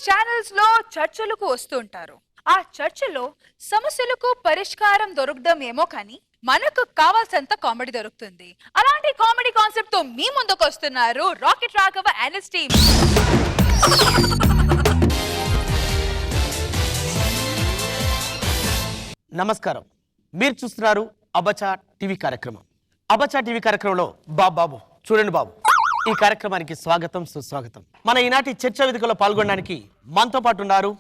Channels లో చర్చలకు వస్తుంటారు. ఆ చర్చలో సమస్యలకు పరిష్కారం దొరకడం ఏమో కానీ మనకు కావాల్సినంత కామెడీ దొరుకుతుంది. అలాంటి కామెడీ కాన్సెప్ట్ తో మీ ముందుకు వస్తున్నారు rocket Raghava and his team. నమస్కారం, మీరు చూస్తున్నారు అబచా టీవీ కార్యక్రమం. అబచా టీవీ కార్యక్రమంలో బాబు చూడండి బాబు, ఈ కార్యక్రమానికి స్వాగతం సుస్వాగతం. మన ఈనాటి చర్చా వేదికలో పాల్గొనడానికి మనతో పాటు ఉన్నారు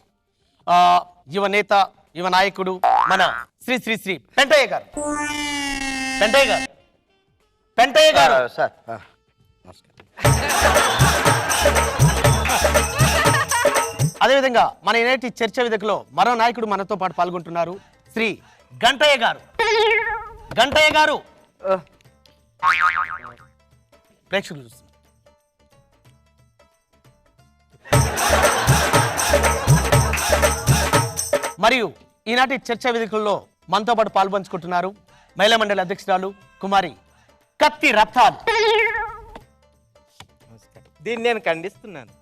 యువ నేత, యువ నాయకుడు, మన శ్రీ శ్రీ శ్రీ పెంటయ్య గారు. పెంటయ్య గారు సార్. అదేవిధంగా మన ఈనాటి చర్చా వేదికలో మరో నాయకుడు మనతో పాటు పాల్గొంటున్నారు, శ్రీ గంటయ్య గారు. గంటయ్య గారు ప్రేక్షకులు చూస్తున్నారు. మరియు ఈనాటి చర్చా వేదికల్లో మనతో పాటు పాల్పంచుకుంటున్నారు మహిళా మండలి అధ్యక్షురాలు కుమారి కత్తి రత్నాలు. దీన్ని నేను ఖండిస్తున్నాను.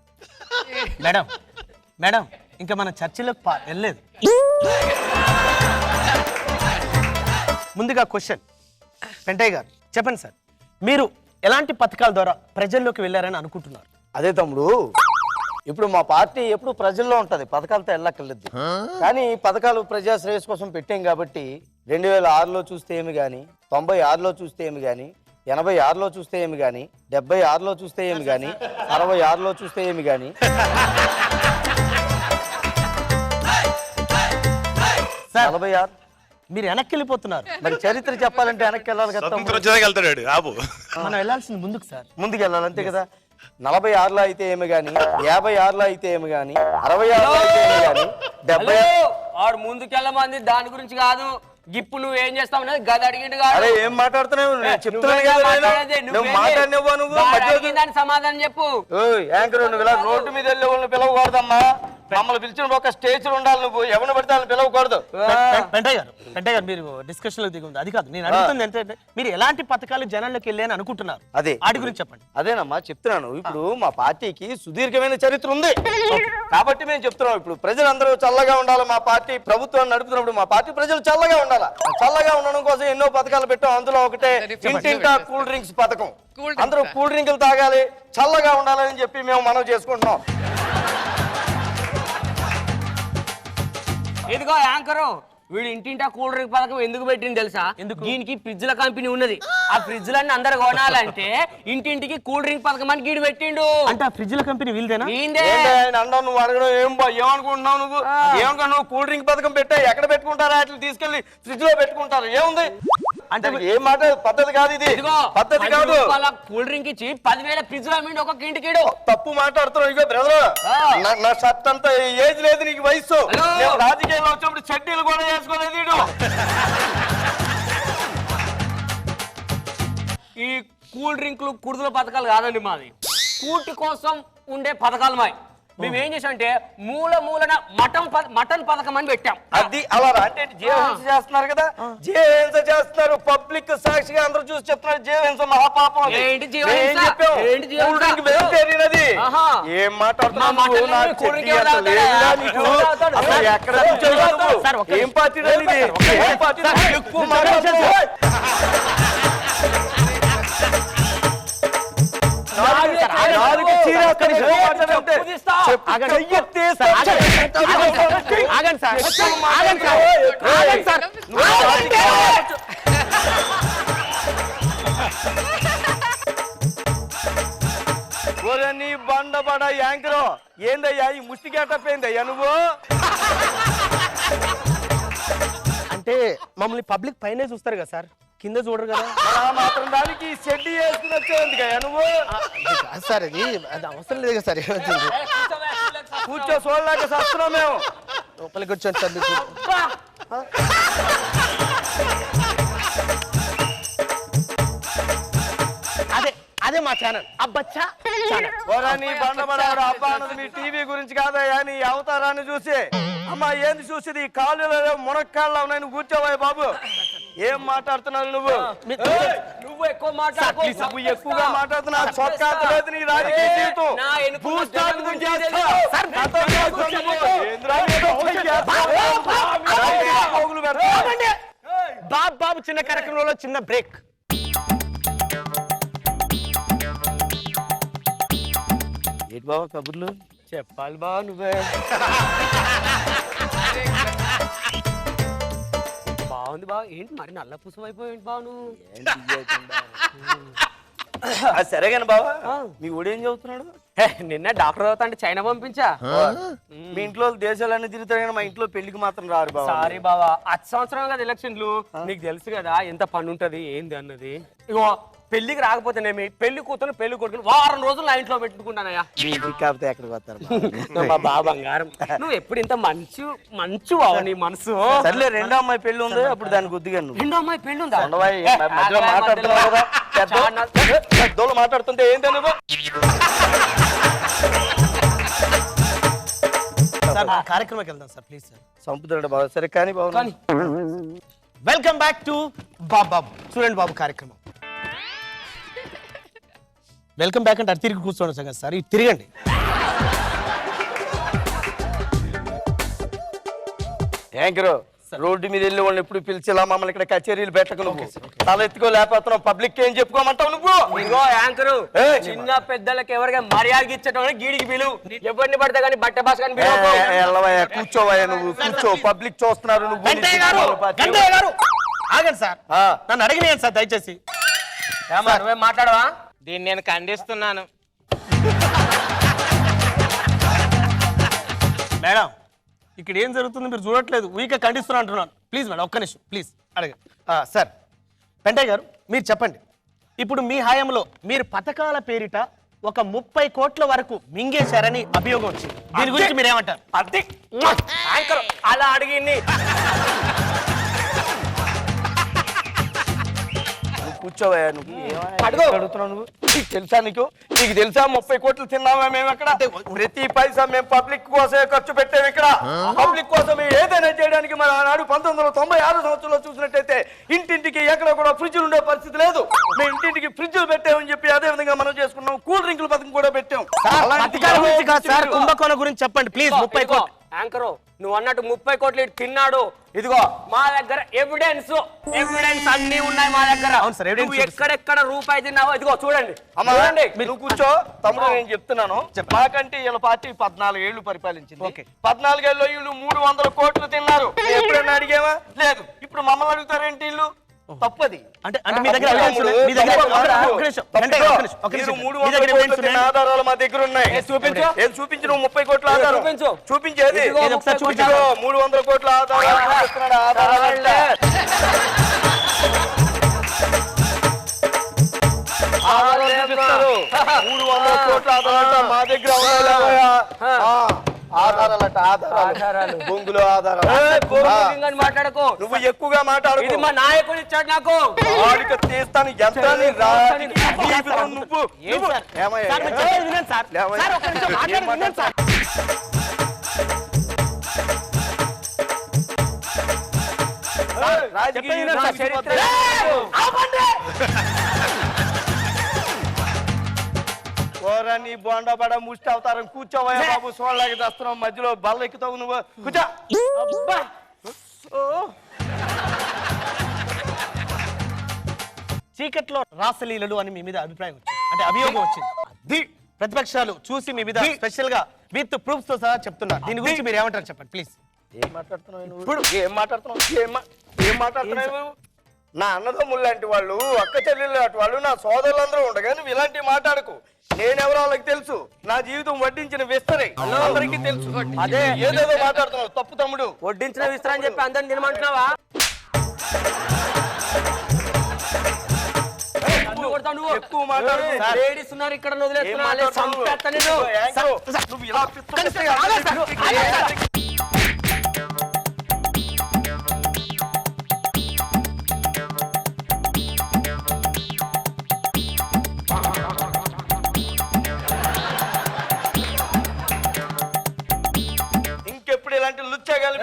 మేడం ఇంకా మన చర్చలోకి వెళ్ళలేదు. ముందుగా క్వశ్చన్, పెంటయ్య గారు చెప్పండి సార్, మీరు ఎలాంటి పథకాల ద్వారా ప్రజల్లోకి వెళ్ళారని అనుకుంటున్నారు? అదే తమ్ముడు, ఇప్పుడు మా పార్టీ ఎప్పుడు ప్రజల్లో ఉంటది, పథకాలతో వెళ్ళక్కర్లేదు. కానీ పథకాలు ప్రజా శ్రేయస్ కోసం పెట్టాం కాబట్టి 2006లో చూస్తే ఏమి గాని, 96లో చూస్తే ఏమి గాని, 86లో చూస్తే ఏమి గాని, 76లో చూస్తే ఏమి గాని, 66లో చూస్తే ఏమి గాని, సార్ 46 మీరు వెనక్కి వెళ్ళిపోతున్నారు. మరి చరిత్ర చెప్పాలంటే వెనక్కి వెళ్ళాలి కదా. మనం వెళ్ళాల్సింది ముందుకు సార్, ముందుకు వెళ్ళాలి అంతే కదా. 46లో అయితే ఏమి గాని, 56లో అయితే ఏమి గాని, 66లో అయితే ఏమి గాని, 70 ఆడు ముందుకెళ్ళమంది దాని గురించి కాదు. గిప్పు నువ్వు ఏం చేస్తావు అనేది గది అడిగిండు కాదు. అరే ఏం మాట్లాడుతున్నావు? నేను చెప్తున్నాను కదా, నువ్వు మాట్లాడినవ్వా? నువ్వు దాని సమాధానం చెప్పు. యాంకర్ నువ్వు ఇలా రోడ్డు మీద వెళ్ళే వాళ్ళని పిలవకూడదమ్మా. మమ్మల్ని పిలిచిన ఒక స్టేజ్ ఉండాలి. నువ్వు ఎవరిని పడితే వాళ్ళని పిలవకూడదు. పెంటయ్య గారు మీరు డిస్కషన్ లో దిగుంది అది కాదు. నేను అడుగుతుంది ఏంటంటే మీరు ఎలాంటి పథకాలు జనాల్లోకి వెళ్ళి అని అనుకుంటున్నారు, అదే వాటి గురించి చెప్పండి. అదేనమ్మా చెప్తున్నాను. ఇప్పుడు మా పార్టీకి సుదీర్ఘమైన చరిత్ర ఉంది కాబట్టి మేము చెప్తున్నాం. ఇప్పుడు ప్రజలందరూ చల్లగా ఉండాలి. మా పార్టీ ప్రభుత్వాన్ని నడుపుతున్నప్పుడు మా పార్టీ ప్రజలు చల్లగా ఉండాలి. చల్లగా ఉండడం కోసం ఎన్నో పథకాలు పెట్టాం. అందులో ఒకటే ఇంటింటా కూల్ డ్రింక్స్ పథకం. అందరూ కూల్ డ్రింకులు తాగాలి, చల్లగా ఉండాలని చెప్పి మేము మనవి చేసుకుంటున్నాం. ఇదిగో యాంకరు, వీడు ఇంటింటా కూల్ డ్రింక్ పథకం ఎందుకు పెట్టింది తెలుసా? దీనికి ఫ్రిడ్జ్ల కంపెనీ ఉన్నది. ఆ ఫ్రిడ్జ్లన్నీ అందరు కొనాలంటే ఇంటింటికి కూల్ డ్రింక్ పథకం అని గీడు పెట్టిండు. అంటే ఆ ఫ్రిడ్జ్ల కంపెనీ వీళ్ళదేనా? అన్నావు నువ్వు అడగడం ఏమనుకుంటున్నావు? నువ్వు ఏమనుకున్నావు? కూల్ డ్రింక్ పథకం పెట్టా ఎక్కడ పెట్టుకుంటారా? అట్లా తీసుకెళ్లి ఫ్రిడ్జ్ లో పెట్టుకుంటారు. ఏముంది అంటే ఏం మాట? పద్ధతి కాదు ఇది, పద్ధతి కాదు. కూల్ డ్రింక్ ఇచ్చి 10,000 ఫ్రిడ్జ్ లో అమ్మిండు ఒక్కొక్క ఇంటికి. తప్పు మాట్లాడుతున్నావు. ఇగో బ్రదర్, నా షర్ట్ అంతా ఏజ్ లేదు, నీకు వయసు. రాజకీయాల్లో వచ్చినప్పుడు చెడ్డీలు కూడా చేసుకోలేదు. ఈ కూల్ డ్రింక్లు కుడుదల పథకాలు కాదండి మాది. కూటి కోసం ఉండే పథకాలు మావి. మేము ఏం చేసామంటే మూలన మటన్ పథకం అని పెట్టాం. అది అలా అంటే జీవహింస చేస్తున్నారు కదా, జీవహింస చేస్తున్నారు. పబ్లిక్ సాక్షిగా అందరూ చూసి చెప్తున్నారు జీవహింస మహాపాపం. ఏం మాట్లాడుతున్నావు? ఎక్కడ ఏం పార్టీ? ఏం పార్టీ? ఎక్కువ నీ బండబడ యాంకరో ఏందయ్యా ఈ ముష్టి గెటప్? ఏందయ్యా నువ్వు? అంటే మమ్మల్ని పబ్లిక్ పైనే చూస్తారు కదా సార్, కింద చూడరు కదా. మాత్రం దానికి షెడ్ వేసుకుని వచ్చేది కదా నువ్వు. సార్ అది అవసరం లేదు కదా సార్. కూర్చో చూడలేక చేస్తున్నాం మేము. లోపలికి వచ్చాను సార్ మీకు. అదే మా ఛానల్ అబ్బచ్చా. నీ బండబడారు అబ్బా అన్నది మీ టీవీ గురించి కాదయ్యా, నీ అవతారాన్ని చూసి. అమ్మా ఏంది చూసేది? కాళ్ళు మునక్కాళ్ళు ఉన్నాయి. నువ్వు కూర్చోవా బాబు. ఏం మాట్లాడుతున్నావు నువ్వు? నువ్వు ఎక్కువ మాట్లాడుకో. నువ్వు ఎక్కువగా మాట్లాడుతున్నావు. చొక్కా లేదు నీ రాజకీయ జీవితం. బాబు చిన్న కార్యక్రమంలో చిన్న బ్రేక్. ఏంటి బాబా కబుర్లు? చెప్పాలి బావ నువ్వే. బాగుంది బావ. ఏంటి మరి నల్ల పుసం అయిపోయి బావ నువ్వు? సరే కానీ బాబా మీ ఊడేం చదువుతున్నాడు? నిన్న డాక్టర్ అవుతా అంటే చైనా పంపించా. మీ ఇంట్లో దేశాలన్నీ తిరుగుతారు కానీ మా ఇంట్లో పెళ్లికి మాత్రం రారు బాబా. సారీ బావా, 8 సంవత్సరం కదా ఎలక్షన్లు, నీకు తెలుసు కదా ఎంత పని ఉంటది ఏంది అన్నది. ఇగో పెళ్లికి రాకపోతేనేమి పెళ్లి కూతురు పెళ్లి కొడుకుని వారం రోజులు నా ఇంట్లో పెట్టుకుంటానయ్యా. మీ ఇంటికి కాకపోతే ఎక్కడికి వస్తారు? మా బావ బంగారం, నువ్వు ఎప్పుడు ఇంత మంచు బావ నీ మనసు. సర్లే రెండో అమ్మాయి పెళ్లి ఉంది, అప్పుడు దానికి గుద్దిగా నువ్వు రెండో అమ్మాయి పెళ్లి ఉందా? ఉండవాయి, మధ్యలో మాట్లాడుతున్నావు కదా, పెద్దోళ్ళు మాట్లాడుతుంటే ఏంటి నువ్వు? సార్ మన కార్యక్రమానికి వెళ్దాం సార్ ప్లీజ్ సార్. సంపుతున్నాడు బాబు. సరే కానీ బాబు. వెల్కమ్ బ్యాక్ టు బాబు చూడండి బాబు కార్యక్రమం. వెల్కమ్ బ్యాక్ అంటే అటు తిరిగి కూర్చోండి సార్. సార్ ఇటు తిరగండి. యాంకరు రోడ్డు మీద వెళ్ళి వాళ్ళని ఎప్పుడు పిలిచేలా మమ్మల్ని ఇక్కడ కచేరీలు పెట్టకు నువ్వు. తల ఎత్తుకో లేకపోతున్నావు, పబ్లిక్ ఏం చెప్పుకోమంటావు నువ్వు? ఇగో యాంకరు, చిన్న పెద్దలకు ఎవరికైనా మర్యాద ఇచ్చేటోని గీడికి పిలువు. ఎవరిని పడితే కానీ బట్ట భాష కానీ వెళ్ళవయ్యా, కూర్చోవయ్యా, నువ్వు కూర్చో. పబ్లిక్ చూస్తున్నారు. నువ్వు ఆగండి సార్, నన్ను అడిగినాను సార్ దయచేసి. నువ్వేం మాట్లాడవా? దీన్ని నేను ఖండిస్తున్నాను. మేడం ఇక్కడ ఏం జరుగుతుంది మీరు చూడట్లేదు, ఊరికే ఖండిస్తున్నా అంటున్నాను. ప్లీజ్ మేడం ఒక్క నిమిషం ప్లీజ్ అడగ. సార్ పెంటయ్య గారు మీరు చెప్పండి, ఇప్పుడు మీ హయాంలో మీరు పథకాల పేరిట ఒక 30 కోట్ల వరకు మింగేశారని అభియోగం వచ్చింది. దీని గురించి మీరు ఏమంటారు? అది యాంకర్ అలా అడిగింది. కూర్చోవయ్యా, నువ్వు అడుగుతున్నావు నువ్వు. నీకు తెలుసా? నీకు తెలుసా 30 కోట్లు తిన్నామా మేము అక్కడ? ప్రతి పైసా మేము పబ్లిక్ కోసమే ఖర్చు పెట్టాము. ఇక్కడ పబ్లిక్ కోసం ఏదైనా చేయడానికి మన ఆనాడు 1996 సంవత్సరంలో చూసినట్టయితే ఇంటింటికి ఎక్కడ కూడా ఫ్రిడ్జ్లు ఉండే పరిస్థితి లేదు. మేము ఇంటింటికి ఫ్రిడ్జ్లు పెట్టామని చెప్పి అదే విధంగా మనం చేసుకున్నాం. కూల్ డ్రింకుల పథకం కూడా పెట్టాం. కుంభకోణం గురించి చెప్పండి ప్లీజ్. 30 కోట్లు యాంకరు నువ్వు అన్నట్టు 30 కోట్లు ఇటు తిన్నాడు. ఇదిగో మా దగ్గర ఎవిడెన్స్ అన్ని ఉన్నాయి మా దగ్గర. అవును సార్, ఎవిడెన్స్ నువ్వు ఎక్కడెక్కడ రూపాయి తిన్నావో ఇదిగో చూడండి. అమ్మా నువ్వు కూర్చో తమ్ముడు. నేను చెప్తున్నాను, మాకంటే వీళ్ళ పార్టీ 14 ఏళ్లు పరిపాలించింది. 14 ఏళ్ళు వీళ్ళు 300 కోట్లు తిన్నారు. ఎప్పుడైనా అడిగేవా? లేదు. ఇప్పుడు మమ్మల్ని అడుగుతారేంటి వీళ్ళు? తప్పది. అంటే మీ దగ్గర ఎవిడెన్స్ ఉంది? మీ దగ్గర ఒక్క నిమిషం. 300 కోట్లు తిన్న ఆధారాలు మా దగ్గర ఉన్నాయి. చూపించు. ఏం చూపించు? నువ్వు 30 కోట్ల ఆధారం చూపించేది. 300 కోట్ల ఆధారాలు చూపిస్తున్నాడు. ఆధారాలంటే 300 కోట్ల ఆధారాలు మా దగ్గర ఆధారాలట. ఆధారాలు బొంగులో ఆధారాలు. మాట్లాడకు. నువ్వు ఎక్కువగా మాట్లాడు. ఇది మా నాయకుడు ఇచ్చాడు నాకు. వాడికి తీస్తాను ఎంత నువ్వు. ఓరా నీ బోండా బడ ముష్టి అవతారం. కూర్చోవయ్యా బాబు, సోళ్ళకి తెస్తున్నావు. మధ్యలో బల్ల ఎక్కుతావు నువ్వు. కూర్చో. చీకట్లో రాసలీలలు అని మీ మీద అభిప్రాయం వచ్చింది, అంటే అభియోగం వచ్చింది. ప్రతిపక్షాలు చూసి మీ మీద స్పెషల్ గా విత్ ప్రూఫ్స్ తో సహా చెప్తున్నారు. దీని గురించి మీరు ఏమంటారు చెప్పండి ప్లీజ్. ఏం మాట్లాడుతున్నావు ఇప్పుడు? ఏం మాట్లాడుతున్నావు? నా అన్నదమ్ములు లాంటి వాళ్ళు, అక్క చెల్లెళ్ళు లాంటి వాళ్ళు, నా సోదరులందరూ ఉండగా నువ్వు ఇలాంటివి మాట్లాడకు. నేనెవరో వాళ్ళకి తెలుసు. నా జీవితం వడ్డించిన విస్తరే అందరికీ తెలుసు. అదే ఏదేదో మాట్లాడుతున్నావు. తప్పు తమ్ముడు. వడ్డించిన విస్తరా అని చెప్పి అందరిని తినమంటున్నావా? ఎక్కువ మాట్లాడు. లేడీస్ ఉన్నారు ఇక్కడ. నువ్వు ఇలా ఇంకెప్పుడు ఇలాంటి లుచ్చగాలి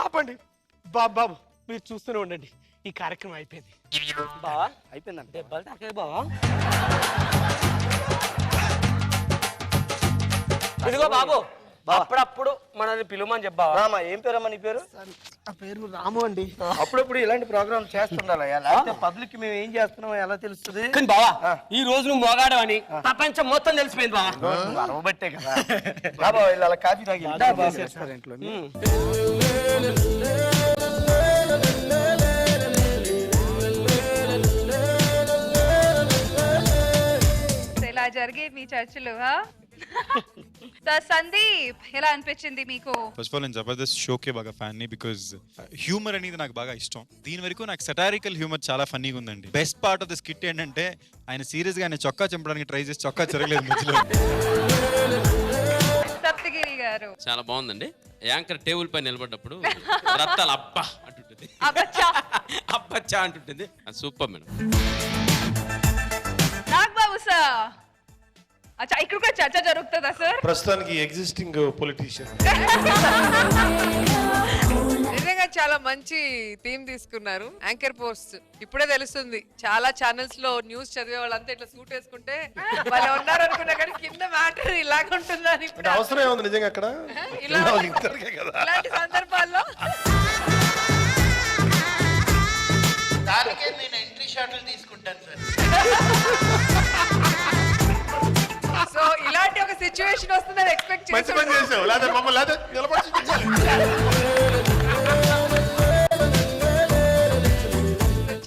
ఆపండి బాబు మీరు చూస్తూనే ఉండండి. ఈ కార్యక్రమం అయిపోయింది. బావా అయిపోయిందండి. దెబ్బలు తాకాయి బావా. ఇదిగో బాబు, అప్పుడప్పుడు మనల్ని పిలువమని చెప్పావా? రామా, ఏం పేరమ్మా నీ పేరు? నా పేరు రాము అండి. అప్పుడప్పుడు ఇలాంటి ప్రోగ్రామ్ చేస్తుండాలి, లేకపోతే పబ్లిక్ మేము ఏం చేస్తున్నామో ఎలా తెలుస్తుంది? కానీ బావా, ఈ రోజు నువ్వు మోగాడవని ప్రపంచం మొత్తం తెలిసిపోయింది బావా. నువ్వు అరవబట్టే కదా. బాబా వీళ్ళు అలా కాఫీ తాగి ఇంట్లో. ఇలా జరిగే మీ చర్చలు సందీప్, ఎలా అనిపించింది మీకు? ఫస్ట్ ఆఫ్ ఆల్ నేను జబర్దస్త్ షోకే బాగా ఫ్యాన్ ని, బికాజ్ హ్యూమర్ అనేది నాకు బాగా ఇష్టం. దీని వరకు నాకు సెటారికల్ హ్యూమర్ చాలా ఫన్నీగా ఉందండి. Best part of the skit ఏంటంటే ఆయన సీరియస్ గా ఆయన చొక్కా చంపడానికి ట్రై చేసి చొక్కా చెరగలేదు మధ్యలో. సప్తగిరి గారు, చాలా బాగుందండి. యాంకర్ టేబుల్ పై నిలబడ్డప్పుడు రత్తాలు అబ్బా అంటుంటుంది, అబ్బచ్చా అబ్బచ్చా అంటుంటుంది. Super madam. నాగబాబు సార్, అచ్చా ఇక్కడ కూడా చర్చ జరుగుతుందా సార్? ప్రస్తుతానికి ఎగ్జిస్టింగ్ పొలిటీషియన్. నిజంగా చాలా మంచి థీమ్ తీసుకున్నారు. యాంకర్ పోస్ట్ ఇప్పుడే తెలుస్తుంది. చాలా ఛానల్స్ లో న్యూస్ చదివే వాళ్ళంతా ఇట్లా సూట్ వేసుకుంటే వాళ్ళు ఉన్నారు అనుకున్నా, కానీ కింద మ్యాటర్ ఇలాగ ఉంటుందని ఇప్పుడు అవసరం ఏముంది నిజంగా అక్కడ? ఇలాంటి సందర్భాల్లో నేను ఎంట్రీ షాట్లు తీసుకుంటాను సార్. సో ఇలాంటి ఒక సిచ్యువేషన్ వస్తుందని ఎక్స్పెక్ట్ మంచి పని చేసావు, లేదా మమ్మల్ని లేదా నిలబడి చూపించాలి.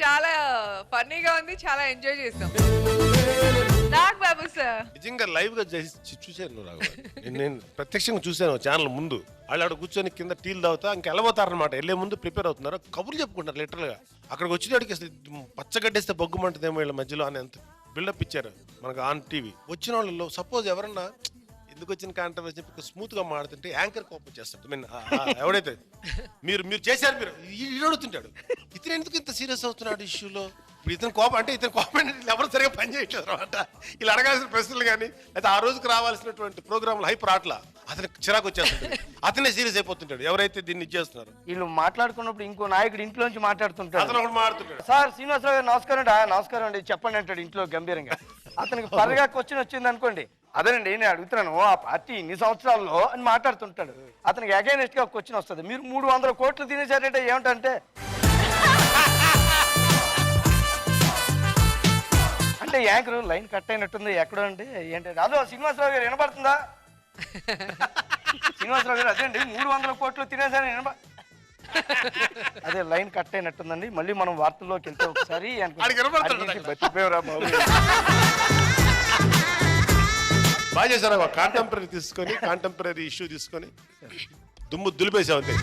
చాలా ఫన్నీగా ఉంది, చాలా ఎంజాయ్ చేస్తాం. నాగబాబు సార్, నిజంగా లైవ్ గా చూశాను నువ్వు రాఘవ. నేను ప్రత్యక్షంగా చూశాను ఛానల్ ముందు. వాళ్ళు అక్కడ కూర్చొని కింద టీలు తాగుతా ఇంకా వెళ్ళబోతారనమాట. వెళ్ళే ముందు ప్రిపేర్ అవుతున్నారు, కబుర్లు చెప్పుకుంటారు లిటరల్ గా. అక్కడికి వచ్చేటికి అసలు పచ్చగడ్డేస్తే బొగ్గుమంటదేమో వీళ్ళ మధ్యలో అని ఎంత బిల్డప్ ఇచ్చారు మనకు ఆన్ టీవీ. వచ్చిన వాళ్ళలో సపోజ్ ఎవరన్నా ఎందుకు వచ్చిన కాంట్రవర్సీ చెప్పి స్మూత్ గా మాడుతుంటే యాంకర్ కోపం చేస్తాడు. మీన్ ఎవడైతే మీరు చేశారు, మీరు ఈడుతుంటాడు, ఇతను ఎందుకు ఇంత సీరియస్ అవుతున్నాడు ఇష్యూలో. ఇప్పుడు ఇతను కోపం అంటే ఇతను కోపం ఎవరు సరిగా పని చేయట్లేదు అనమాట. ఇలా అడగాల్సిన ప్రశ్నలు కానీ అయితే ఆ రోజుకి రావాల్సినటువంటి ప్రోగ్రాంలు హైప్ రాట్లా, అతనికి చిరాకు వచ్చేస్తుంటాడు, అతనే సీరియస్ అయిపోతుంటాడు ఎవరైతే దీన్ని చేస్తున్నారు. వీళ్ళు మాట్లాడుకున్నప్పుడు ఇంకో నాయకుడు ఇంట్లోంచి మాట్లాడుతుంటాడు. అతను ఒకటి మాట్లాడుతుంటాడు, సార్ శ్రీనివాసరావు గారు నమస్కారం అండి. నమస్కారం అండి చెప్పండి అంటాడు ఇంట్లో గంభీరంగా. అతనికి పరగా క్వశ్చన్ వచ్చింది అనుకోండి, అదేనండి నేను అడుగుతున్నాను ఆ పార్టీ ఇన్ని సంవత్సరాల్లో అని మాట్లాడుతుంటాడు. అతనికి అగైనెస్ట్ గా క్వశ్చన్ వస్తుంది, మీరు 300 కోట్లు తినేసారంటే ఏమిటంటే అంటే యాంకర్ లైన్ కట్ అయినట్టుంది ఎక్కడో అండి ఏంటంటే. అదో శ్రీనివాసరావు గారు వినపడుతుందా? శ్రీనివాసరావు గారు అదే అండి 300 కోట్లు తినేసారని అదే లైన్ కట్ అయినట్టుందండి. మళ్ళీ మనం వార్తల్లోకి వెళ్తే ఒకసారి బతిపోయారా బాబు. బాగా చేశారు. కాంటెంపరీ తీసుకొని కాంటెంపరీ ఇష్యూ తీసుకొని దుమ్ము దులిపేసావు అంతే.